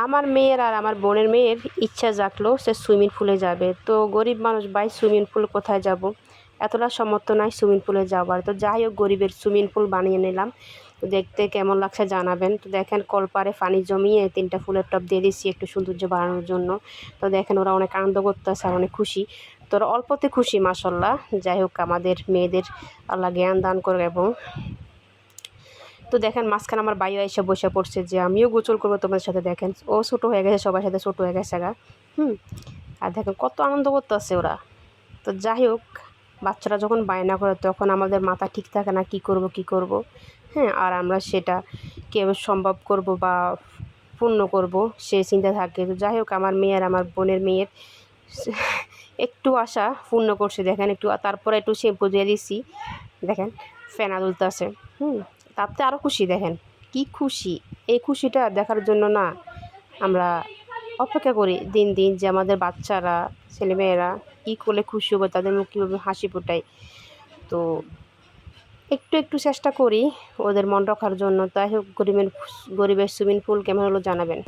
আমার মেয়ের আর আমার বোনের মেয়ের ইচ্ছা জাগলো সে সুইমিং পুলে যাবে। তো গরিব মানুষ ভাই, সুইমিং পুল কোথায় যাব, এতটা সামর্থ্য নাই সুইমিং পুলে যাওয়ার। তো যাই হোক, গরিবের সুইমিং পুল বানিয়ে নিলাম। তো দেখতে কেমন লাগছে জানাবেন। তো দেখেন, কলপারে পানি জমিয়ে 3টা ফুলের টব দিয়ে দিচ্ছি একটু সৌন্দর্য বাড়ানোর জন্য। তো দেখেন, ওরা অনেক আনন্দ করতেছে আর অনেক খুশি। তো ওরা অল্পতে খুশি মাশাল্লাহ। যাই হোক, আমাদের মেয়েদের আল্লাহ জ্ঞান দান করে। এবং তো দেখেন, মাঝখানে আমার ভাইও এসে বসে পড়ছে যে আমিও গোসল করবো তোমাদের সাথে। দেখেন, ও ছোটো হয়ে গেছে, সবার সাথে ছোটো হয়ে গেছে গা। আর দেখেন কত আনন্দ করতেছে ওরা। তো যাই হোক, বাচ্চারা যখন বায়না করে তখন আমাদের মাথা ঠিক থাকে না, কি করব। হ্যাঁ, আর আমরা সেটা কীভাবে সম্ভব করব বা পূর্ণ করব সে চিন্তা থাকে। তো যাই হোক, আমার মেয়ের, আমার বোনের মেয়ের একটু আশা পূর্ণ করছে। দেখেন, একটু তারপরে একটু শ্যাম্পু দিয়ে দিচ্ছি। দেখেন, ফেনা দুলতেছে। তাতে আরও খুশি। দেখেন কি খুশি। এই খুশিটা দেখার জন্য না আমরা অপেক্ষা করি দিন দিন, যে আমাদের বাচ্চারা, ছেলেমেয়েরা কী করলে খুশি হবে, তাদের মুখ কীভাবে হাসি ফোটায়। তো একটু একটু চেষ্টা করি ওদের মন রাখার জন্য। তাই হোক, গরিবের সুইমিং পুল কেমন হলো জানাবেন।